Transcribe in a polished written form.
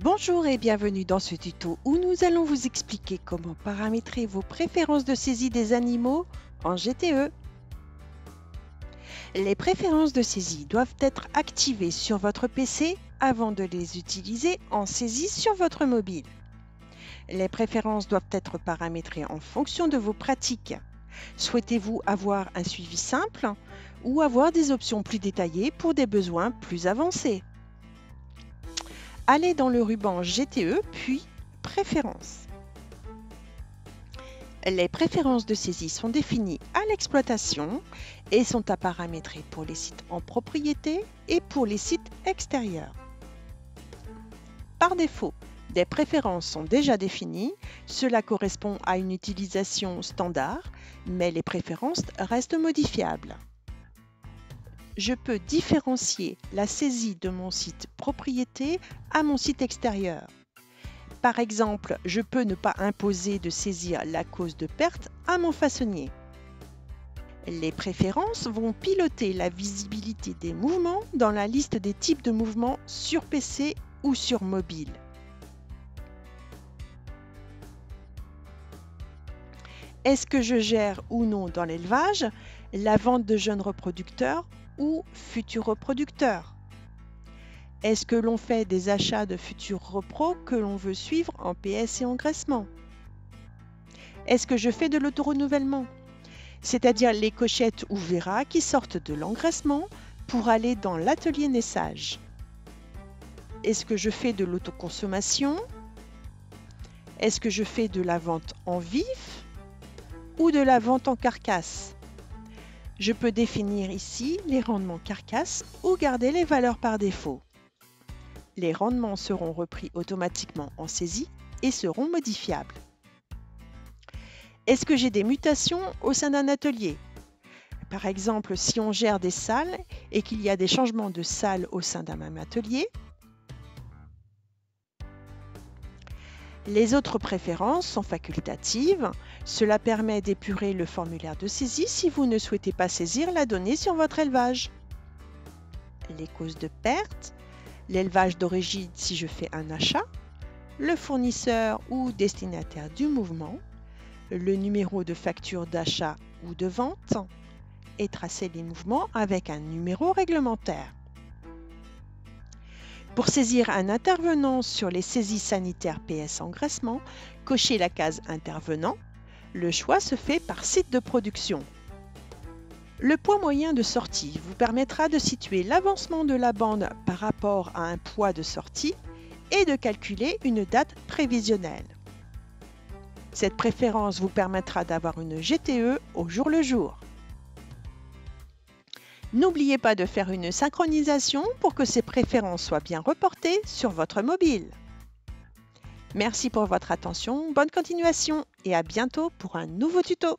Bonjour et bienvenue dans ce tuto où nous allons vous expliquer comment paramétrer vos préférences de saisie des animaux en GTE. Les préférences de saisie doivent être activées sur votre PC avant de les utiliser en saisie sur votre mobile. Les préférences doivent être paramétrées en fonction de vos pratiques. Souhaitez-vous avoir un suivi simple ou avoir des options plus détaillées pour des besoins plus avancés? Allez dans le ruban GTE puis Préférences. Les préférences de saisie sont définies à l'exploitation et sont à paramétrer pour les sites en propriété et pour les sites extérieurs. Par défaut, des préférences sont déjà définies, cela correspond à une utilisation standard, mais les préférences restent modifiables. Je peux différencier la saisie de mon site propriété à mon site extérieur. Par exemple, je peux ne pas imposer de saisir la cause de perte à mon façonnier. Les préférences vont piloter la visibilité des mouvements dans la liste des types de mouvements sur PC ou sur mobile. Est-ce que je gère ou non dans l'élevage la vente de jeunes reproducteurs ou futurs reproducteurs? Est-ce que l'on fait des achats de futurs repros que l'on veut suivre en PS et engraissement? Est-ce que je fais de l'autorenouvellement, c'est-à-dire les cochettes ou verras qui sortent de l'engraissement pour aller dans l'atelier naissage? Est-ce que je fais de l'autoconsommation? Est-ce que je fais de la vente en vif ou de la vente en carcasse? Je peux définir ici les rendements carcasse ou garder les valeurs par défaut. Les rendements seront repris automatiquement en saisie et seront modifiables. Est-ce que j'ai des mutations au sein d'un atelier? Par exemple, si on gère des salles et qu'il y a des changements de salles au sein d'un même atelier. Les autres préférences sont facultatives. Cela permet d'épurer le formulaire de saisie si vous ne souhaitez pas saisir la donnée sur votre élevage. Les causes de perte, l'élevage d'origine si je fais un achat, le fournisseur ou destinataire du mouvement, le numéro de facture d'achat ou de vente et tracer les mouvements avec un numéro réglementaire. Pour saisir un intervenant sur les saisies sanitaires PS engraissement, cochez la case Intervenant. Le choix se fait par site de production. Le poids moyen de sortie vous permettra de situer l'avancement de la bande par rapport à un poids de sortie et de calculer une date prévisionnelle. Cette préférence vous permettra d'avoir une GTE au jour le jour. N'oubliez pas de faire une synchronisation pour que ces préférences soient bien reportées sur votre mobile. Merci pour votre attention, bonne continuation et à bientôt pour un nouveau tuto.